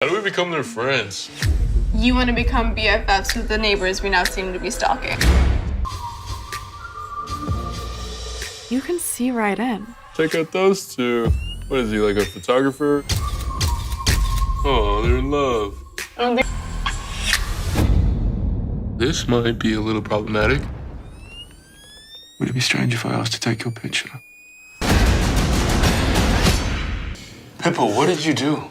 How do we become their friends? You want to become BFFs with the neighbors we now seem to be stalking. You can see right in. Check out those two. What is he, like a photographer? Oh, they're in love. I don't think This might be a little problematic. Would it be strange if I asked to take your picture? Pippa, what did you do?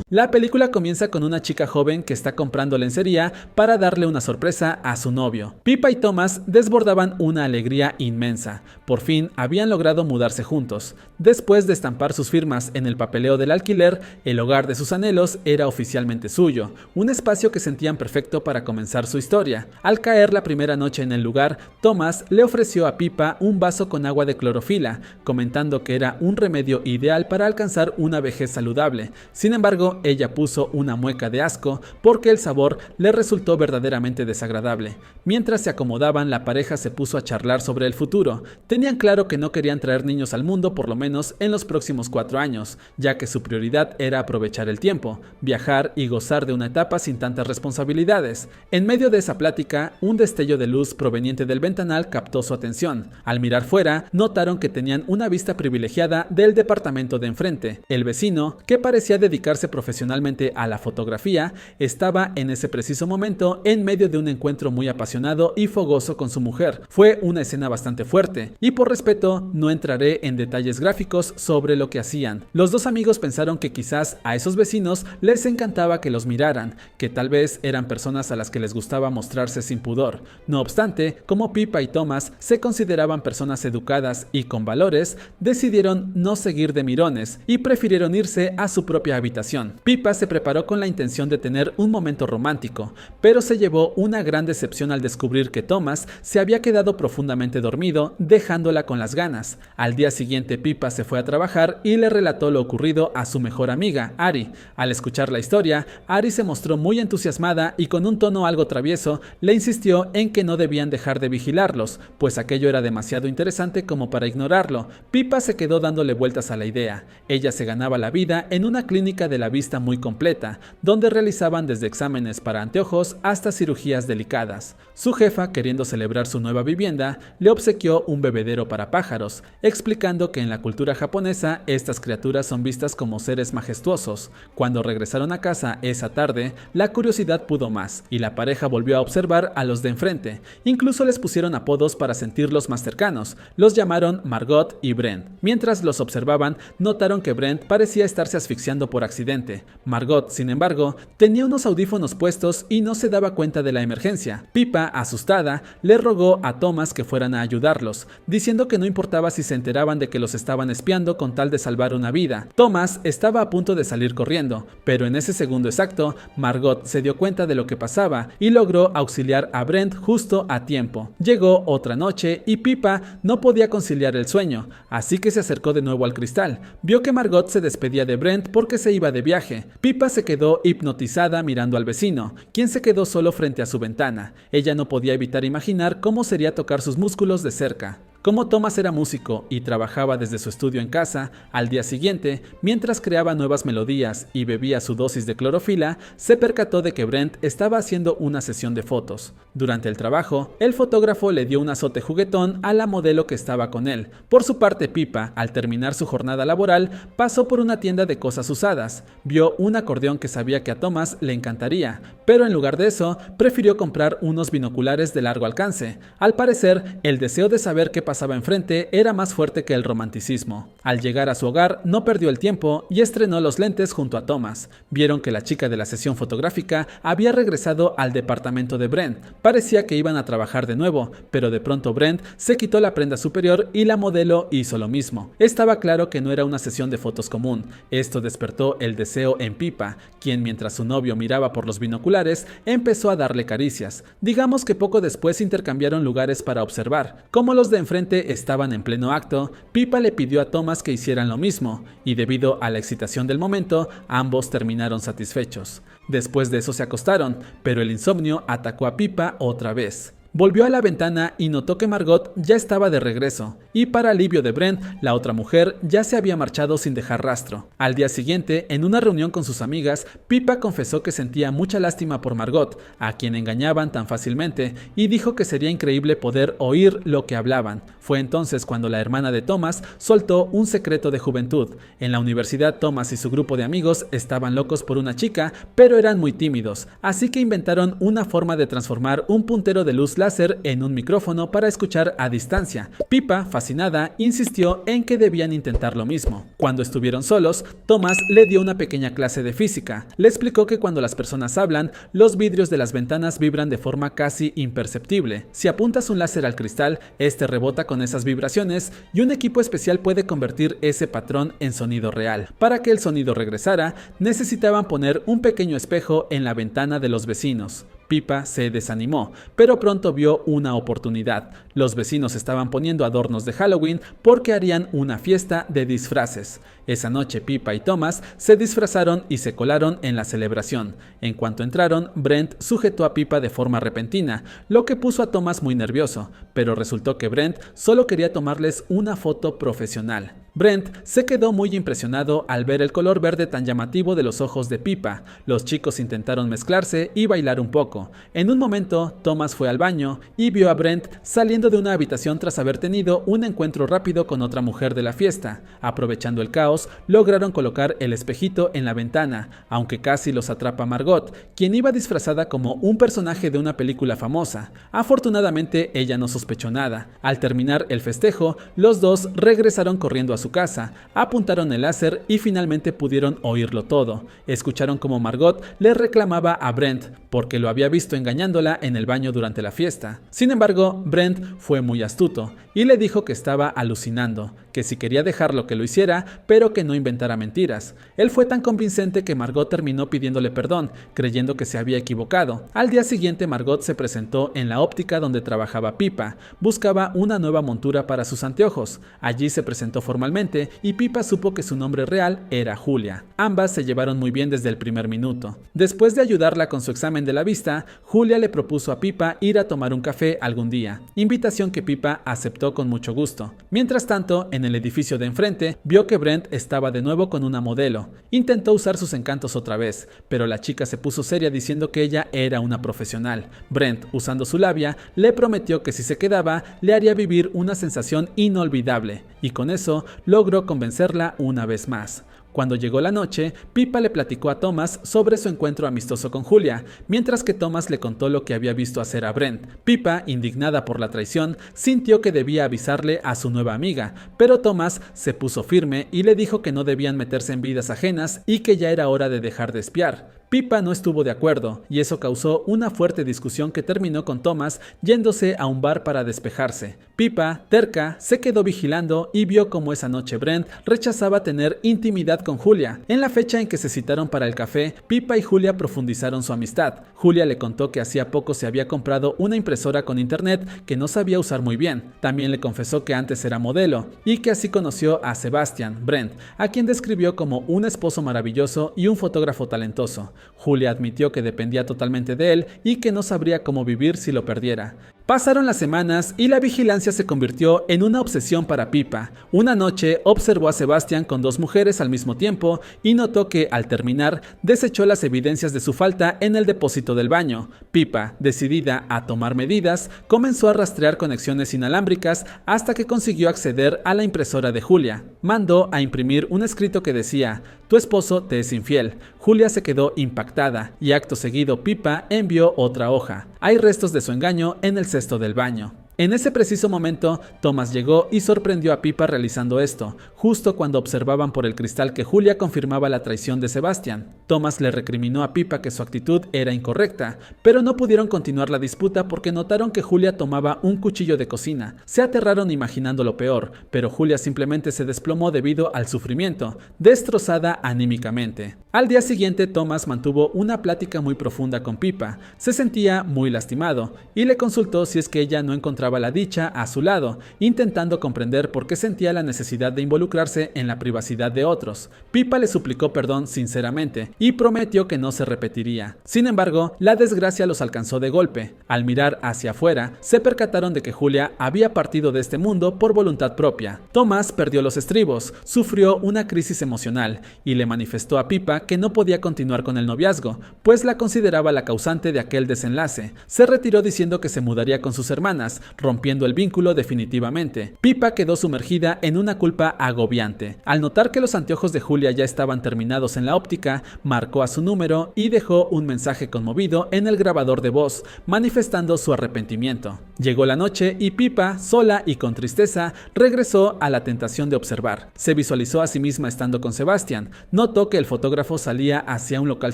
La película comienza con una chica joven que está comprando lencería para darle una sorpresa a su novio. Pippa y Thomas desbordaban una alegría inmensa. Por fin habían logrado mudarse juntos. Después de estampar sus firmas en el papeleo del alquiler, el hogar de sus anhelos era oficialmente suyo, un espacio que sentían perfecto para comenzar su historia. Al caer la primera noche en el lugar, Thomas le ofreció a Pippa un vaso con agua de clorofila, comentando que era un remedio ideal para alcanzar una vejez saludable. Sin embargo, ella puso una mueca de asco porque el sabor le resultó verdaderamente desagradable. Mientras se acomodaban, la pareja se puso a charlar sobre el futuro. Tenían claro que no querían traer niños al mundo por lo menos en los próximos 4 años, ya que su prioridad era aprovechar el tiempo, viajar y gozar de una etapa sin tantas responsabilidades. En medio de esa plática, un destello de luz proveniente del ventanal captó su atención. Al mirar fuera, notaron que tenían una vista privilegiada del departamento de enfrente. El vecino, que parecía dedicarse profesionalmente a la fotografía, estaba en ese preciso momento en medio de un encuentro muy apasionado y fogoso con su mujer. Fue una escena bastante fuerte, y por respeto no entraré en detalles gráficos sobre lo que hacían. Los dos amigos pensaron que quizás a esos vecinos les encantaba que los miraran, que tal vez eran personas a las que les gustaba mostrarse sin pudor. No obstante, como Pippa y Thomas se consideraban personas educadas y con valores, decidieron no seguir de mirones y prefirieron irse a su propia habitación. Pippa se preparó con la intención de tener un momento romántico, pero se llevó una gran decepción al descubrir que Thomas se había quedado profundamente dormido, dejándola con las ganas. Al día siguiente, Pippa se fue a trabajar y le relató lo ocurrido a su mejor amiga, Ari. Al escuchar la historia, Ari se mostró muy entusiasmada y con un tono algo travieso le insistió en que no debían dejar de vigilarlos, pues aquello era demasiado interesante como para ignorarlo. Pippa se quedó dándole vueltas a la idea. Ella se ganaba la vida en una clínica de la vista muy completa, donde realizaban desde exámenes para anteojos hasta cirugías delicadas. Su jefa, queriendo celebrar su nueva vivienda, le obsequió un bebedero para pájaros, explicando que en la cultura japonesa estas criaturas son vistas como seres majestuosos. Cuando regresaron a casa esa tarde, la curiosidad pudo más, y la pareja volvió a observar a los de enfrente. Incluso les pusieron apodos para sentirlos más cercanos. Los llamaron Margot y Brent. Mientras los observaban, notaron que Brent parecía estarse asfixiando por accidente. Margot, sin embargo, tenía unos audífonos puestos y no se daba cuenta de la emergencia. Pippa, asustada, le rogó a Thomas que fueran a ayudarlos, diciendo que no importaba si se enteraban de que los estaban espiando con tal de salvar una vida. Thomas estaba a punto de salir corriendo, pero en ese segundo exacto, Margot se dio cuenta de lo que pasaba y logró auxiliar a Brent justo a tiempo. Llegó otra noche y Pippa no podía conciliar el sueño, así que se acercó de nuevo al cristal. Vio que Margot se despedía de Brent porque se iba de viaje. Pippa se quedó hipnotizada mirando al vecino, quien se quedó solo frente a su ventana. Ella no podía evitar imaginar cómo sería tocar sus músculos de cerca. Como Thomas era músico y trabajaba desde su estudio en casa, al día siguiente, mientras creaba nuevas melodías y bebía su dosis de clorofila, se percató de que Brent estaba haciendo una sesión de fotos. Durante el trabajo, el fotógrafo le dio un azote juguetón a la modelo que estaba con él. Por su parte, Pippa, al terminar su jornada laboral, pasó por una tienda de cosas usadas. Vio un acordeón que sabía que a Thomas le encantaría, pero en lugar de eso, prefirió comprar unos binoculares de largo alcance. Al parecer, el deseo de saber qué pasaba enfrente era más fuerte que el romanticismo. Al llegar a su hogar, no perdió el tiempo y estrenó los lentes junto a Thomas. Vieron que la chica de la sesión fotográfica había regresado al departamento de Brent. Parecía que iban a trabajar de nuevo, pero de pronto Brent se quitó la prenda superior y la modelo hizo lo mismo. Estaba claro que no era una sesión de fotos común. Esto despertó el deseo en Pippa, quien mientras su novio miraba por los binoculares, empezó a darle caricias. Digamos que poco después intercambiaron lugares para observar. Como los de enfrente estaban en pleno acto, Pippa le pidió a Thomas que hicieran lo mismo, y debido a la excitación del momento, ambos terminaron satisfechos. Después de eso se acostaron, pero el insomnio atacó a Pippa otra vez. Volvió a la ventana y notó que Margot ya estaba de regreso, y para alivio de Brent, la otra mujer ya se había marchado sin dejar rastro. Al día siguiente, en una reunión con sus amigas, Pippa confesó que sentía mucha lástima por Margot, a quien engañaban tan fácilmente, y dijo que sería increíble poder oír lo que hablaban. Fue entonces cuando la hermana de Thomas soltó un secreto de juventud. En la universidad, Thomas y su grupo de amigos estaban locos por una chica, pero eran muy tímidos, así que inventaron una forma de transformar un puntero de luz láser en un micrófono para escuchar a distancia. Pippa, fascinada, insistió en que debían intentar lo mismo. Cuando estuvieron solos, Thomas le dio una pequeña clase de física. Le explicó que cuando las personas hablan, los vidrios de las ventanas vibran de forma casi imperceptible. Si apuntas un láser al cristal, este rebota con esas vibraciones y un equipo especial puede convertir ese patrón en sonido real. Para que el sonido regresara, necesitaban poner un pequeño espejo en la ventana de los vecinos. Pippa se desanimó, pero pronto vio una oportunidad. Los vecinos estaban poniendo adornos de Halloween porque harían una fiesta de disfraces. Esa noche Pippa y Thomas se disfrazaron y se colaron en la celebración. En cuanto entraron, Brent sujetó a Pippa de forma repentina, lo que puso a Thomas muy nervioso, pero resultó que Brent solo quería tomarles una foto profesional. Brent se quedó muy impresionado al ver el color verde tan llamativo de los ojos de Pippa. Los chicos intentaron mezclarse y bailar un poco. En un momento, Thomas fue al baño y vio a Brent saliendo de una habitación tras haber tenido un encuentro rápido con otra mujer de la fiesta. Aprovechando el caos, lograron colocar el espejito en la ventana, aunque casi los atrapa Margot, quien iba disfrazada como un personaje de una película famosa. Afortunadamente, ella no sospechó nada. Al terminar el festejo, los dos regresaron corriendo a su casa, apuntaron el láser y finalmente pudieron oírlo todo. Escucharon como Margot le reclamaba a Brent porque lo había visto engañándola en el baño durante la fiesta. Sin embargo, Brent fue muy astuto y le dijo que estaba alucinando, que si quería dejarlo que lo hiciera, pero que no inventara mentiras. Él fue tan convincente que Margot terminó pidiéndole perdón, creyendo que se había equivocado. Al día siguiente, Margot se presentó en la óptica donde trabajaba Pippa. Buscaba una nueva montura para sus anteojos. Allí se presentó formalmente y Pippa supo que su nombre real era Julia. Ambas se llevaron muy bien desde el primer minuto. Después de ayudarla con su examen de la vista, Julia le propuso a Pippa ir a tomar un café algún día, invitación que Pippa aceptó con mucho gusto. Mientras tanto, en el edificio de enfrente, vio que Brent estaba de nuevo con una modelo. Intentó usar sus encantos otra vez, pero la chica se puso seria diciendo que ella era una profesional. Brent, usando su labia, le prometió que si se quedaba, le haría vivir una sensación inolvidable, y con eso logró convencerla una vez más. Cuando llegó la noche, Pippa le platicó a Thomas sobre su encuentro amistoso con Julia, mientras que Thomas le contó lo que había visto hacer a Brent. Pippa, indignada por la traición, sintió que debía avisarle a su nueva amiga, pero Thomas se puso firme y le dijo que no debían meterse en vidas ajenas y que ya era hora de dejar de espiar. Pippa no estuvo de acuerdo, y eso causó una fuerte discusión que terminó con Thomas yéndose a un bar para despejarse. Pippa, terca, se quedó vigilando y vio cómo esa noche Brent rechazaba tener intimidad con Julia. En la fecha en que se citaron para el café, Pippa y Julia profundizaron su amistad. Julia le contó que hacía poco se había comprado una impresora con internet que no sabía usar muy bien. También le confesó que antes era modelo, y que así conoció a Sebastian, Brent, a quien describió como un esposo maravilloso y un fotógrafo talentoso. Julia admitió que dependía totalmente de él y que no sabría cómo vivir si lo perdiera. Pasaron las semanas y la vigilancia se convirtió en una obsesión para Pippa. Una noche observó a Sebastian con dos mujeres al mismo tiempo y notó que, al terminar, desechó las evidencias de su falta en el depósito del baño. Pippa, decidida a tomar medidas, comenzó a rastrear conexiones inalámbricas hasta que consiguió acceder a la impresora de Julia. Mandó a imprimir un escrito que decía: "Tu esposo te es infiel". Julia se quedó impactada y acto seguido Pippa envió otra hoja. Hay restos de su engaño en el cesto del baño. En ese preciso momento, Thomas llegó y sorprendió a Pippa realizando esto, justo cuando observaban por el cristal que Julia confirmaba la traición de Sebastian. Thomas le recriminó a Pippa que su actitud era incorrecta, pero no pudieron continuar la disputa porque notaron que Julia tomaba un cuchillo de cocina. Se aterraron imaginando lo peor, pero Julia simplemente se desplomó debido al sufrimiento, destrozada anímicamente. Al día siguiente, Thomas mantuvo una plática muy profunda con Pippa. Se sentía muy lastimado y le consultó si es que ella no encontraba la dicha a su lado, intentando comprender por qué sentía la necesidad de involucrarse en la privacidad de otros. Pippa le suplicó perdón sinceramente y prometió que no se repetiría. Sin embargo, la desgracia los alcanzó de golpe. Al mirar hacia afuera, se percataron de que Julia había partido de este mundo por voluntad propia. Thomas perdió los estribos, sufrió una crisis emocional y le manifestó a Pippa que no podía continuar con el noviazgo, pues la consideraba la causante de aquel desenlace. Se retiró diciendo que se mudaría con sus hermanas, rompiendo el vínculo definitivamente. Pippa quedó sumergida en una culpa agobiante. Al notar que los anteojos de Julia ya estaban terminados en la óptica, marcó a su número y dejó un mensaje conmovido en el grabador de voz, manifestando su arrepentimiento. Llegó la noche y Pippa, sola y con tristeza, regresó a la tentación de observar. Se visualizó a sí misma estando con Sebastian. Notó que el fotógrafo salía hacia un local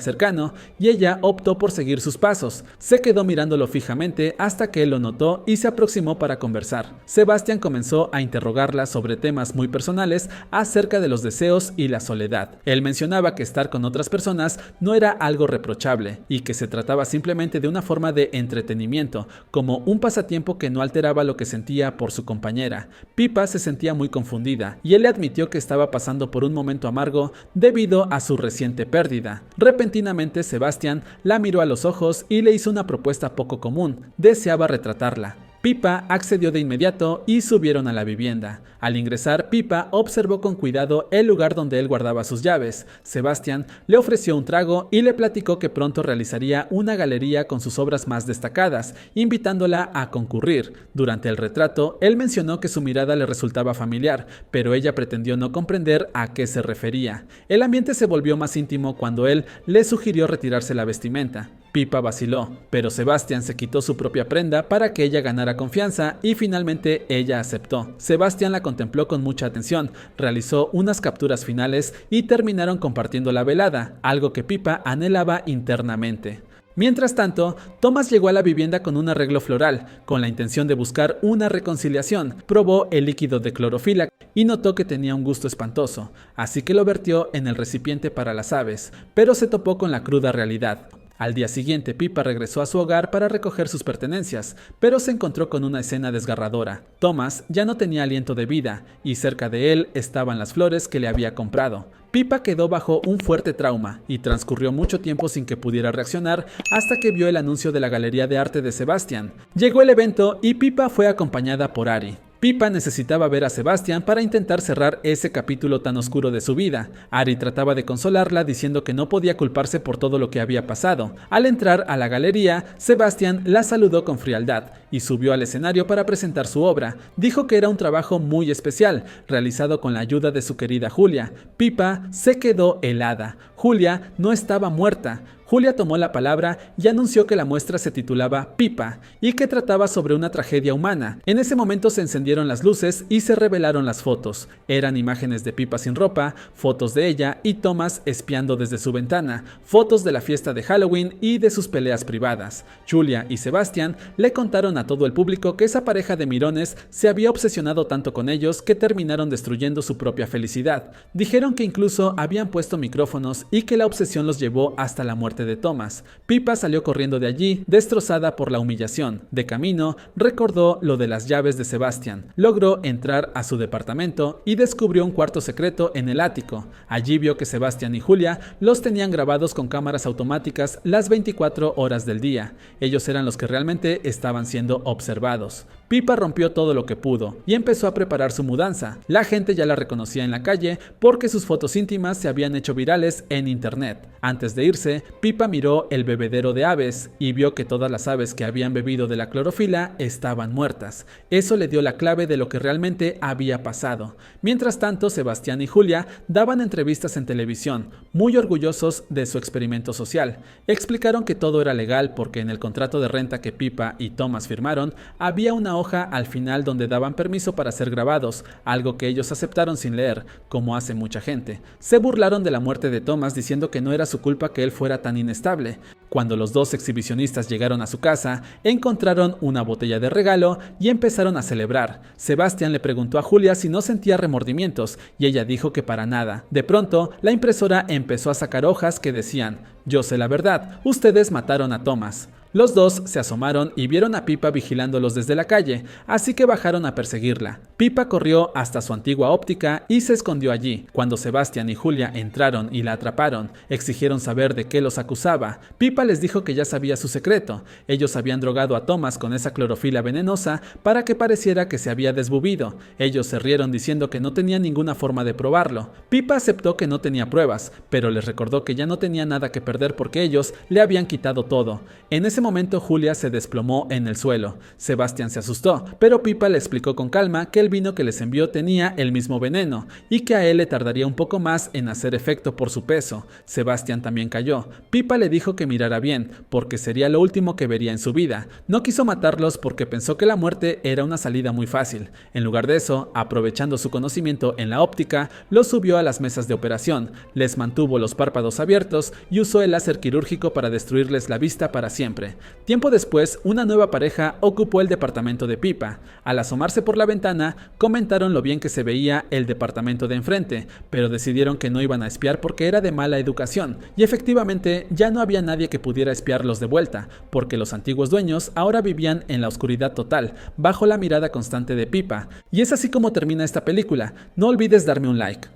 cercano y ella optó por seguir sus pasos. Se quedó mirándolo fijamente hasta que él lo notó y se aproximó para conversar. Sebastian comenzó a interrogarla sobre temas muy personales acerca de los deseos y la soledad. Él mencionaba que estar con otras personas no era algo reprochable y que se trataba simplemente de una forma de entretenimiento, como un pasatiempo que no alteraba lo que sentía por su compañera. Pippa se sentía muy confundida y él le admitió que estaba pasando por un momento amargo debido a su reciente pérdida. Repentinamente, Sebastian la miró a los ojos y le hizo una propuesta poco común. Deseaba retratarla. Pippa accedió de inmediato y subieron a la vivienda. Al ingresar, Pippa observó con cuidado el lugar donde él guardaba sus llaves. Sebastian le ofreció un trago y le platicó que pronto realizaría una galería con sus obras más destacadas, invitándola a concurrir. Durante el retrato, él mencionó que su mirada le resultaba familiar, pero ella pretendió no comprender a qué se refería. El ambiente se volvió más íntimo cuando él le sugirió retirarse la vestimenta. Pippa vaciló, pero Sebastian se quitó su propia prenda para que ella ganara confianza y finalmente ella aceptó. Sebastian la contempló con mucha atención, realizó unas capturas finales y terminaron compartiendo la velada, algo que Pippa anhelaba internamente. Mientras tanto, Thomas llegó a la vivienda con un arreglo floral, con la intención de buscar una reconciliación. Probó el líquido de clorofila y notó que tenía un gusto espantoso, así que lo vertió en el recipiente para las aves, pero se topó con la cruda realidad. Al día siguiente, Pippa regresó a su hogar para recoger sus pertenencias, pero se encontró con una escena desgarradora. Thomas ya no tenía aliento de vida, y cerca de él estaban las flores que le había comprado. Pippa quedó bajo un fuerte trauma, y transcurrió mucho tiempo sin que pudiera reaccionar hasta que vio el anuncio de la galería de arte de Sebastian. Llegó el evento y Pippa fue acompañada por Ari. Pippa necesitaba ver a Sebastian para intentar cerrar ese capítulo tan oscuro de su vida. Ari trataba de consolarla diciendo que no podía culparse por todo lo que había pasado. Al entrar a la galería, Sebastian la saludó con frialdad y subió al escenario para presentar su obra. Dijo que era un trabajo muy especial, realizado con la ayuda de su querida Julia. Pippa se quedó helada. Julia no estaba muerta. Julia tomó la palabra y anunció que la muestra se titulaba Pippa y que trataba sobre una tragedia humana. En ese momento se encendieron las luces y se revelaron las fotos. Eran imágenes de Pippa sin ropa, fotos de ella y Thomas espiando desde su ventana, fotos de la fiesta de Halloween y de sus peleas privadas. Julia y Sebastian le contaron a todo el público que esa pareja de mirones se había obsesionado tanto con ellos que terminaron destruyendo su propia felicidad. Dijeron que incluso habían puesto micrófonos y que la obsesión los llevó hasta la muerte de Thomas. Pippa salió corriendo de allí, destrozada por la humillación. De camino, recordó lo de las llaves de Sebastian. Logró entrar a su departamento y descubrió un cuarto secreto en el ático. Allí vio que Sebastian y Julia los tenían grabados con cámaras automáticas las 24 horas del día. Ellos eran los que realmente estaban siendo observados. Pippa rompió todo lo que pudo y empezó a preparar su mudanza. La gente ya la reconocía en la calle porque sus fotos íntimas se habían hecho virales en internet. Antes de irse, Pippa miró el bebedero de aves y vio que todas las aves que habían bebido de la clorofila estaban muertas. Eso le dio la clave de lo que realmente había pasado. Mientras tanto, Sebastián y Julia daban entrevistas en televisión, muy orgullosos de su experimento social. Explicaron que todo era legal porque en el contrato de renta que Pippa y Thomas firmaron, había una hoja al final donde daban permiso para ser grabados, algo que ellos aceptaron sin leer, como hace mucha gente. Se burlaron de la muerte de Thomas diciendo que no era su culpa que él fuera tan inestable. Cuando los dos exhibicionistas llegaron a su casa, encontraron una botella de regalo y empezaron a celebrar. Sebastián le preguntó a Julia si no sentía remordimientos y ella dijo que para nada. De pronto, la impresora empezó a sacar hojas que decían: "Yo sé la verdad, ustedes mataron a Thomas". Los dos se asomaron y vieron a Pipa vigilándolos desde la calle, así que bajaron a perseguirla. Pipa corrió hasta su antigua óptica y se escondió allí. Cuando Sebastián y Julia entraron y la atraparon, exigieron saber de qué los acusaba. Pipa les dijo que ya sabía su secreto. Ellos habían drogado a Thomas con esa clorofila venenosa para que pareciera que se había desbubido. Ellos se rieron diciendo que no tenía ninguna forma de probarlo. Pipa aceptó que no tenía pruebas, pero les recordó que ya no tenía nada que perder porque ellos le habían quitado todo. En ese momento Julia se desplomó en el suelo. Sebastián se asustó, pero Pipa le explicó con calma que el vino que les envió tenía el mismo veneno y que a él le tardaría un poco más en hacer efecto por su peso. Sebastián también cayó. Pipa le dijo que mirara bien, porque sería lo último que vería en su vida. No quiso matarlos porque pensó que la muerte era una salida muy fácil. En lugar de eso, aprovechando su conocimiento en la óptica, los subió a las mesas de operación, les mantuvo los párpados abiertos y usó el láser quirúrgico para destruirles la vista para siempre. Tiempo después, una nueva pareja ocupó el departamento de Pipa. Al asomarse por la ventana, comentaron lo bien que se veía el departamento de enfrente, pero decidieron que no iban a espiar porque era de mala educación, y efectivamente ya no había nadie que pudiera espiarlos de vuelta, porque los antiguos dueños ahora vivían en la oscuridad total, bajo la mirada constante de Pipa. Y es así como termina esta película. No olvides darme un like.